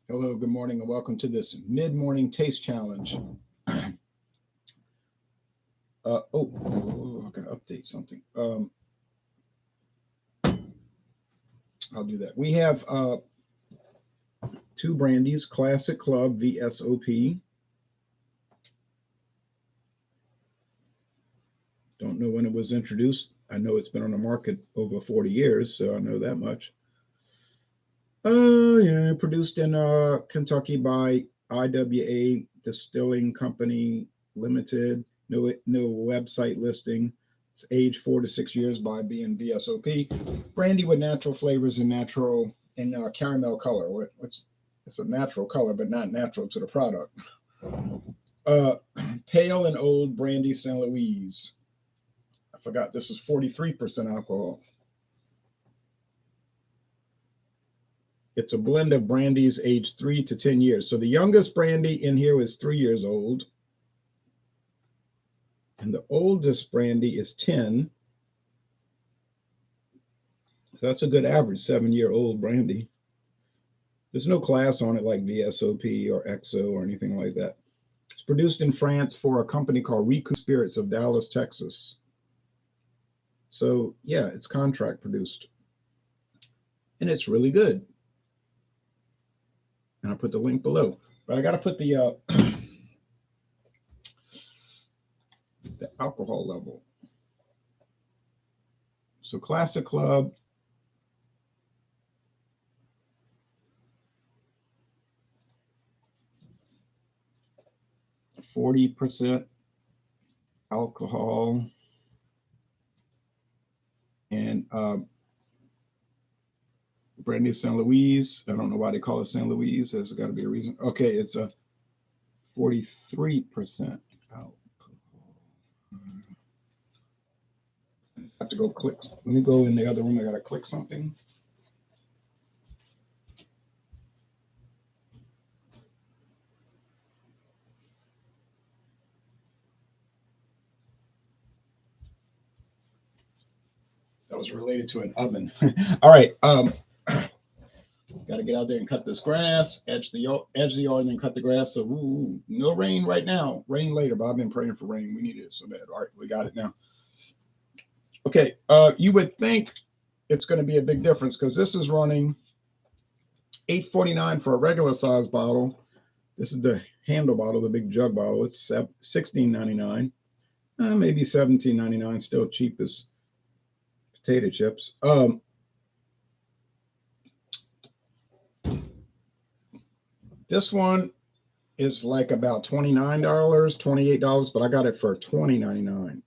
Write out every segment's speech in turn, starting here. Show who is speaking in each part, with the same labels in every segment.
Speaker 1: Hello, good morning, and welcome to this mid-morning taste challenge. I gotta update something. I'll do that. We have two brandies, Classic Club V.S.O.P. Don't know when it was introduced. I know it's been on the market over 40 years, so I know that much. Yeah, produced in Kentucky by IWA Distilling Company Limited. No website listing. It's aged 4 to 6 years by being VSOP. Brandy with natural flavors and natural and caramel color, which it's a natural color, but not natural to the product. Uh, Pale and old Brandy Sainte Louise. I forgot this is 43% alcohol. It's a blend of brandies aged 3 to 10 years. So the youngest brandy in here is 3 years old. And the oldest brandy is 10. So that's a good average 7-year-old brandy. There's no class on it like V.S.O.P or XO or anything like that. It's produced in France for a company called Ricou Spirits of Dallas, Texas. So yeah, it's contract produced. And it's really good. And I'll put the link below. But I got to put the the alcohol level. So Classic Club, 40% alcohol, and Brandy Sainte Louise. I don't know why they call it Sainte Louise. There's got to be a reason. Okay, it's a 43% alcohol. I have to go click. Let me go in the other room. I got to click something. That was related to an oven. All right. Got to get out there and cut this grass, edge the yard, and then cut the grass. So, no rain right now. Rain later, but I've been praying for rain. We needed it so bad. All right, we got it now. Okay, you would think it's going to be a big difference because this is running $8.49 for a regular size bottle. This is the handle bottle, the big jug bottle. It's $16.99, maybe $17.99. Still cheap as potato chips. This one is like about $29, $28, but I got it for $20.99.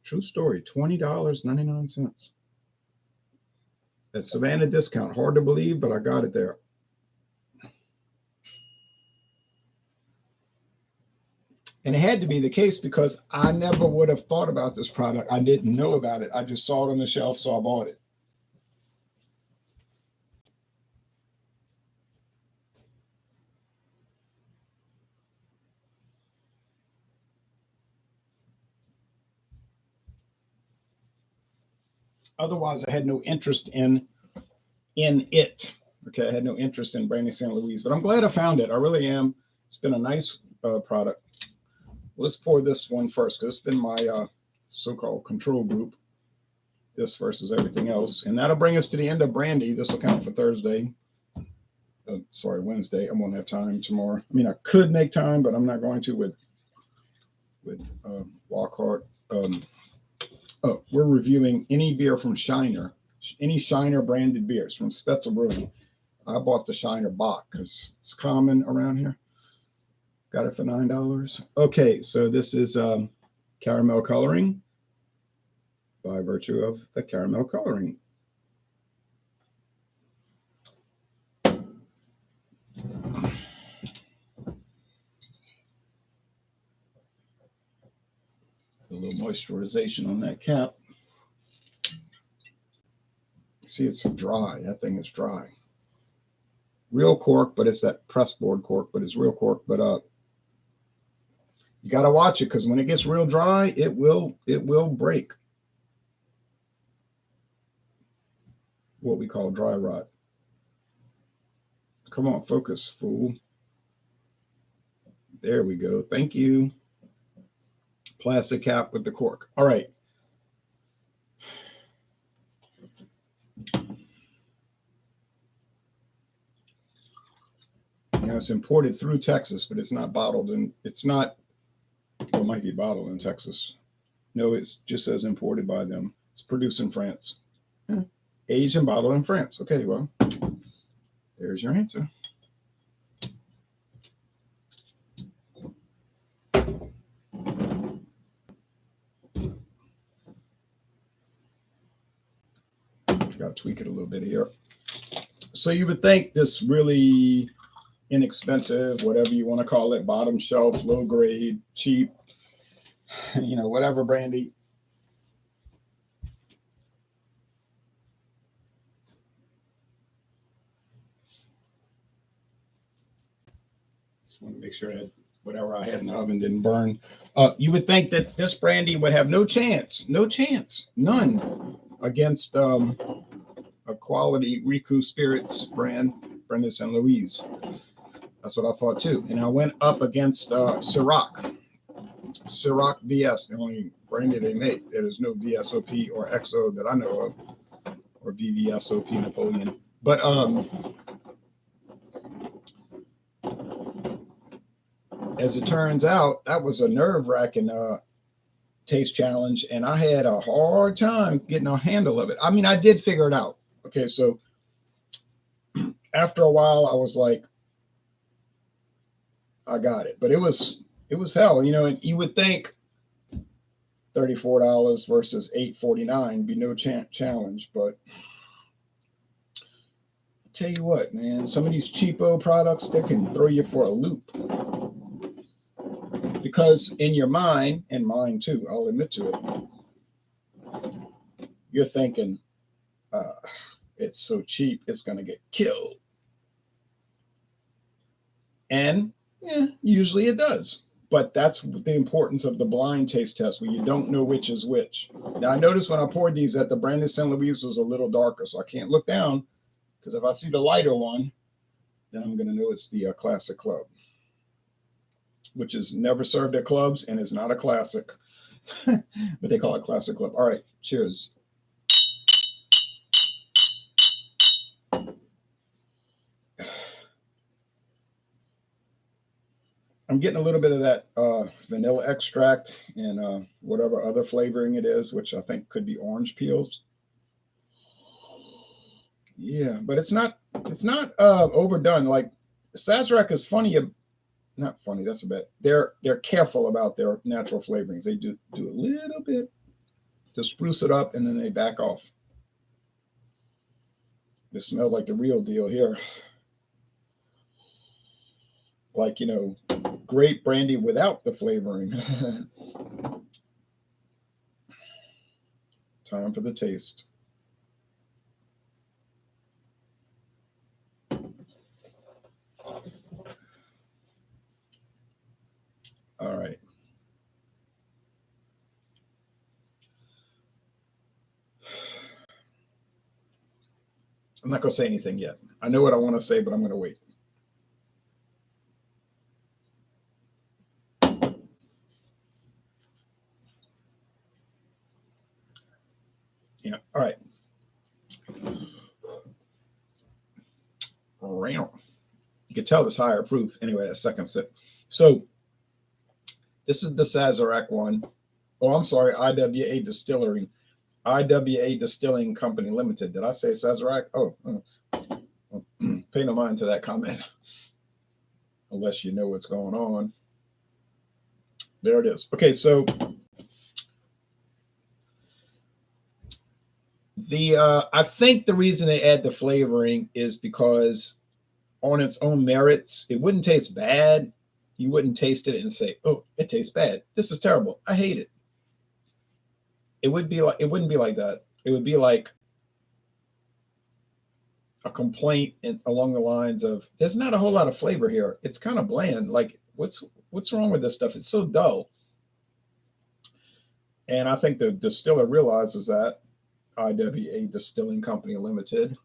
Speaker 1: True story, $20.99. That Savannah discount. Hard to believe, but I got it there. And it had to be the case because I never would have thought about this product. I didn't know about it. I just saw it on the shelf, so I bought it. Otherwise, I had no interest in it. Okay, I had no interest in Brandy Sainte Louise, but I'm glad I found it. I really am. It's been a nice product. Let's pour this one first because it's been my so-called control group. This versus everything else, and that'll bring us to the end of brandy. This will count for Thursday. Wednesday. I won't have time tomorrow. I mean, I could make time, but I'm not going to with Lockhart. We're reviewing any beer from Shiner, any Shiner branded beers from Spetzel Brewing. I bought the Shiner Bock because it's common around here. Got it for $9. Okay, so this is caramel coloring by virtue of the caramel coloring. A little moisturization on that cap. See, it's dry. That thing is dry. Real cork, but it's that press board cork, but it's real cork. But you got to watch it because when it gets real dry, it will break. What we call dry rot. Come on, focus, fool. There we go. Thank you. Plastic cap with the cork. All right. Now it's imported through Texas, but it's not bottled, and it's not. Well, it might be bottled in Texas. No, it just says imported by them. It's produced in France. Aged and bottled in France. Okay, well, there's your answer. Got to tweak it a little bit here. So you would think this really inexpensive, whatever you want to call it, bottom shelf, low grade, cheap, whatever brandy. Just want to make sure that whatever I had in the oven didn't burn. You would think that this brandy would have no chance, none against a quality Ricou Spirits brand, Brandy Sainte Louise. That's what I thought too. And I went up against Ciroc VS, the only brandy they make. There is no V.S.O.P or XO that I know of, or V.S.O.P Napoleon. But as it turns out, that was a nerve-wracking taste challenge, and I had a hard time getting a handle of it. I mean, I did figure it out. Okay, so after a while, I was like, I got it. But it was hell, and you would think $34 versus $8.49 be no challenge, but I'll tell you what, man, some of these cheapo products, they can throw you for a loop. Because in your mind, and mine too, I'll admit to it, you're thinking, it's so cheap, it's going to get killed. And yeah, usually it does. But that's the importance of the blind taste test, where you don't know which is which. Now, I noticed when I poured these that the Brandy Sainte Louise was a little darker, so I can't look down, because if I see the lighter one, then I'm going to know it's the Classic Club, which is never served at clubs and is not a classic, but they call it Classic Club. All right, cheers. I'm getting a little bit of that vanilla extract and whatever other flavoring it is, which I think could be orange peels. Yeah, but it's not overdone. Like Sazerac is funny, not funny. That's a bit. They're careful about their natural flavorings. They do a little bit to spruce it up, and then they back off. It smells like the real deal here. Like, grape brandy without the flavoring. Time for the taste. All right. I'm not going to say anything yet. I know what I want to say, but I'm going to wait. Yeah. All right. You can tell it's higher proof. Anyway, that second sip. So this is the Sazerac one. Oh, I'm sorry. IWA Distilling Company Limited. Did I say Sazerac? Oh, pay no mind to that comment, unless you know what's going on. There it is. Okay, so I think the reason they add the flavoring is because on its own merits, it wouldn't taste bad. You wouldn't taste it and say, "Oh, it tastes bad. This is terrible. I hate it." It wouldn't be like that. It would be like a complaint along the lines of, "There's not a whole lot of flavor here. It's kind of bland. Like, what's wrong with this stuff? It's so dull." And I think the distiller realizes that. IWA Distilling Company Limited.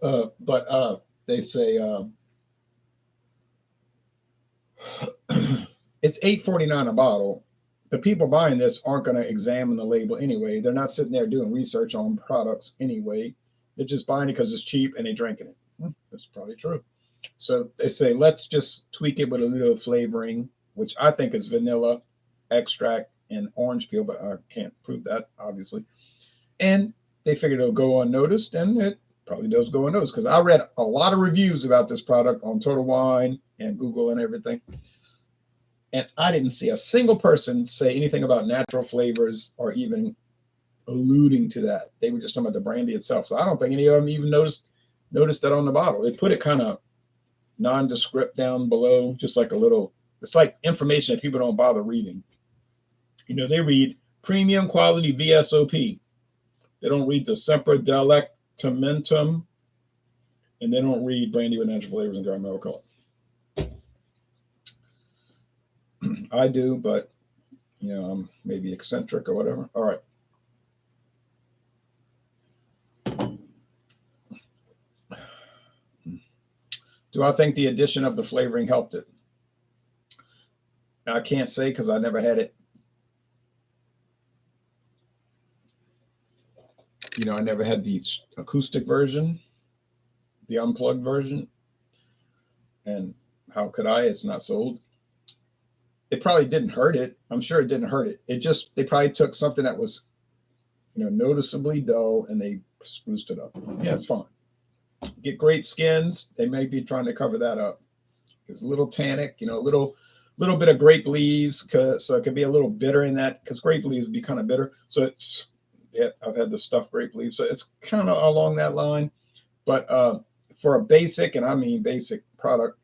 Speaker 1: But they say it's $8.49 a bottle. The people buying this aren't going to examine the label anyway. They're not sitting there doing research on products anyway. They're just buying it because it's cheap and they're drinking it. That's probably true. So they say, let's just tweak it with a little flavoring, which I think is vanilla extract and orange peel, but I can't prove that, obviously. And they figured it'll go unnoticed, and it probably does go unnoticed because I read a lot of reviews about this product on Total Wine and Google and everything. And I didn't see a single person say anything about natural flavors or even alluding to that. They were just talking about the brandy itself. So I don't think any of them even noticed that on the bottle. They put it kind of nondescript down below, just like a little, it's like information that people don't bother reading. You know, they read premium quality V.S.O.P. They don't read the Semper Delectamentum, and they don't read brandy with natural flavors and environmental color. I do, but you know, I'm maybe eccentric or whatever. All right. Do I think the addition of the flavoring helped it? I can't say because I never had it. You know, I never had the acoustic version, the unplugged version. And how could I? It's not sold. It probably didn't hurt it. I'm sure it didn't hurt it. It just, they probably took something that was, you know, noticeably dull and they spruced it up. Yeah, it's fine. Get grape skins. They may be trying to cover that up. It's a little tannic, you know, a little bit of grape leaves, so it could be a little bitter in that because grape leaves would be kind of bitter. So it's, yeah, I've had the stuffed grape leaves, so it's kind of along that line. But for a basic, and I mean basic product,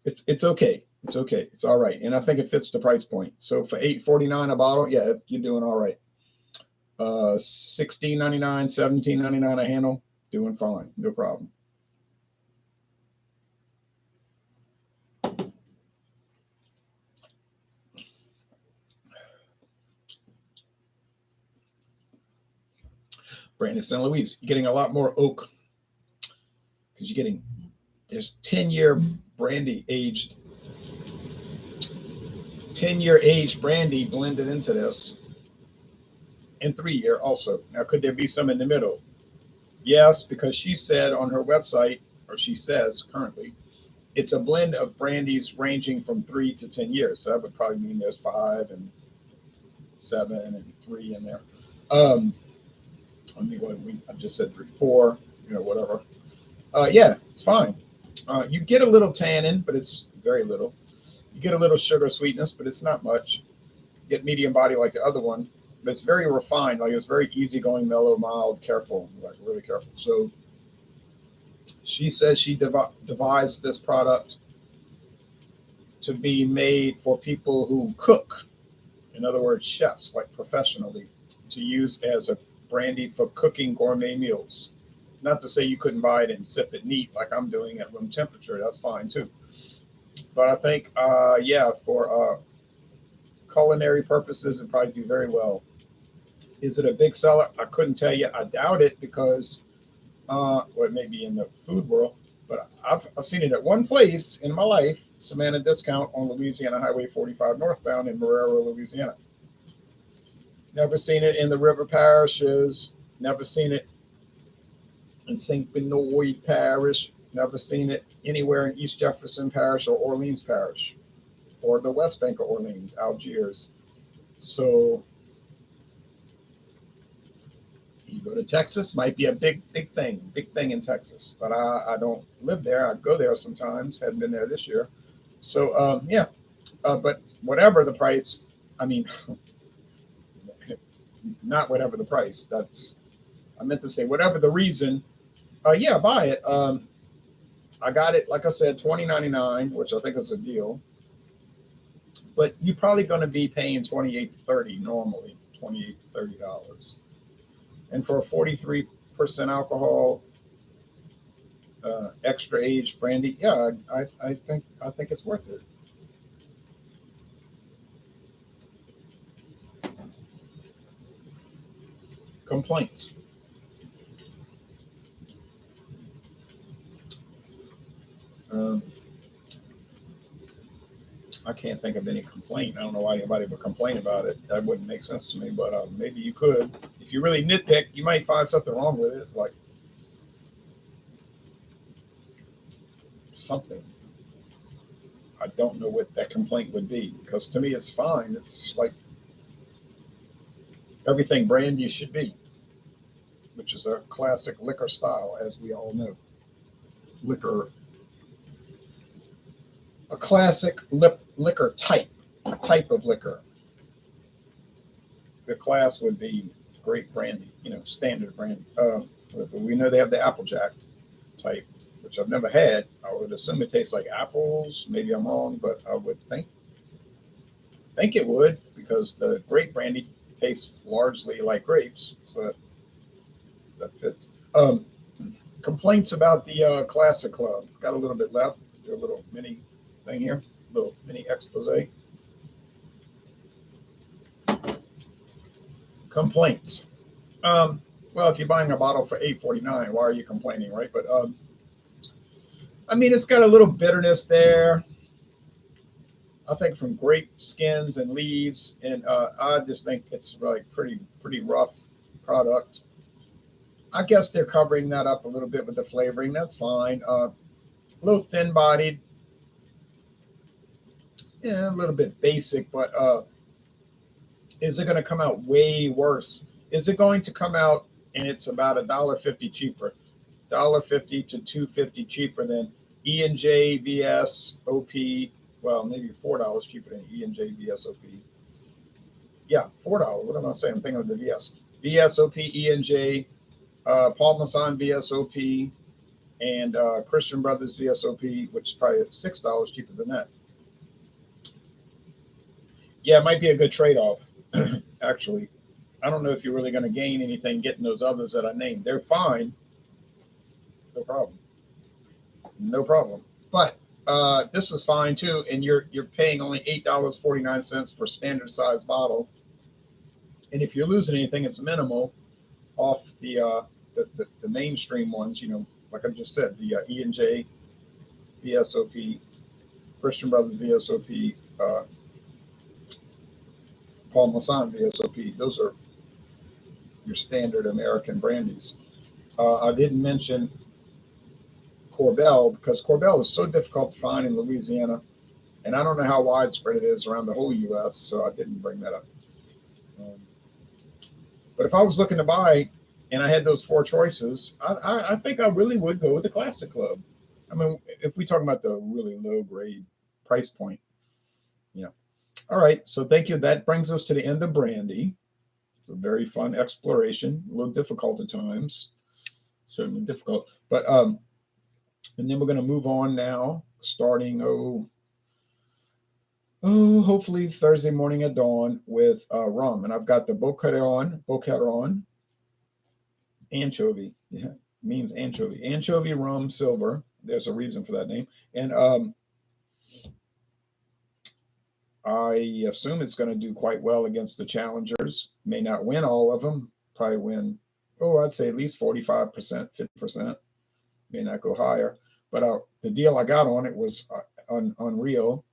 Speaker 1: it's okay. It's okay. It's all right, and I think it fits the price point. So for $8.49 a bottle, yeah, you're doing all right. $16.99, $17.99 a handle, doing fine, no problem. Brandy Sainte Louise, you're getting a lot more oak because you're getting, there's 10-year brandy aged, 10-year aged brandy blended into this, and 3-year also. Now, could there be some in the middle? Yes, because she said on her website, or she says currently, it's a blend of brandies ranging from 3 to 10 years. So that would probably mean there's 5 and 7 and 3 in there. I mean, I just said 3, 4, you know, whatever. Yeah, it's fine. You get a little tannin, but it's very little. You get a little sugar sweetness, but it's not much. You get medium body like the other one, but it's very refined. Like it's very easygoing, mellow, mild, careful, like really careful. So she says she devised this product to be made for people who cook. In other words, chefs, like professionally, to use as a brandy for cooking gourmet meals. Not to say you couldn't buy it and sip it neat like I'm doing at room temperature. That's fine too. But I think, yeah, for culinary purposes, it probably do very well. Is it a big seller? I couldn't tell you. I doubt it because, well, it may be in the food world, but I've seen it at one place in my life, Savannah Discount on Louisiana Highway 45 northbound in Marrero, Louisiana. Never seen it in the river parishes. Never seen it in St. Benoit Parish. Never seen it anywhere in East Jefferson Parish or Orleans Parish or the West Bank of Orleans, Algiers. So you go to Texas, might be a big thing in Texas. But I don't live there. I go there sometimes. Haven't been there this year. So yeah, but whatever the price, I mean, not whatever the price. That's, I meant to say whatever the reason. Yeah, buy it. I got it, like I said, $20.99, which I think is a deal. But you're probably going to be paying $28 to $30 normally, $28 to $30. And for a 43% alcohol, extra age brandy, yeah, I think it's worth it. Complaints. I can't think of any complaint. I don't know why anybody would complain about it. That wouldn't make sense to me, but maybe you could. If you really nitpick, you might find something wrong with it, like something. I don't know what that complaint would be because to me it's fine. It's like everything brandy should be, which is a classic liquor style, as we all know. Liquor, a classic liquor type, a type of liquor. The class would be great brandy, standard brandy. We know they have the Applejack type, which I've never had. I would assume it tastes like apples. Maybe I'm wrong, but I would think it would because the grape brandy tastes largely like grapes, so that fits. Complaints about the Classic Club. Got a little bit left. Do a little mini thing here, little mini expose. Complaints. Well, if you're buying a bottle for $8.49, why are you complaining, right? But I mean, it's got a little bitterness there. I think from grape skins and leaves, and I just think it's like pretty rough product. I guess they're covering that up a little bit with the flavoring. That's fine. A little thin-bodied, yeah, a little bit basic, but is it going to come out way worse? Is it going to come out and it's about $1.50 cheaper, $1.50 to $2.50 cheaper than E&J V.S.O.P. Well, maybe $4 cheaper than E&J V.S.O.P. Yeah, $4. What am I saying? I'm thinking of the V.S. V.S.O.P. E&J, Paul Masson V.S.O.P. and Christian Brothers V.S.O.P., which is probably $6 cheaper than that. Yeah, it might be a good trade-off, actually. I don't know if you're really going to gain anything getting those others that I named. They're fine. No problem. No problem. But this is fine too, and you're paying only $8.49 for standard size bottle. And if you're losing anything, it's minimal off the mainstream ones. Like I just said, the E&J V.S.O.P., Christian Brothers V.S.O.P., Paul Masson V.S.O.P. Those are your standard American brandies. I didn't mention Corbel because Corbel is so difficult to find in Louisiana, and I don't know how widespread it is around the whole U.S., so I didn't bring that up. But if I was looking to buy and I had those four choices, I think I really would go with the Classic Club. I mean, if we talk about the really low grade price point, All right, so thank you. That brings us to the end of brandy. It's a very fun exploration, a little difficult at times, certainly difficult. But and then we're going to move on now, starting hopefully Thursday morning at dawn with rum, and I've got the Boqueron anchovy. Yeah, means anchovy rum silver. There's a reason for that name, and I assume it's going to do quite well against the challengers. May not win all of them. Probably win, I'd say at least 45%, 50%. May not go higher. But the deal I got on it was unreal.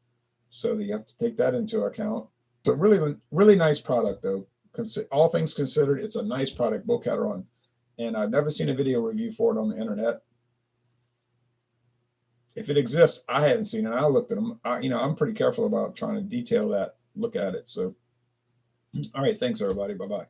Speaker 1: So you have to take that into account. So really, really nice product, though. All things considered, it's a nice product, Boqueron. And I've never seen a video review for it on the internet. If it exists, I hadn't seen it. I looked at them. I'm pretty careful about trying to detail that, look at it. So, all right. Thanks, everybody. Bye-bye.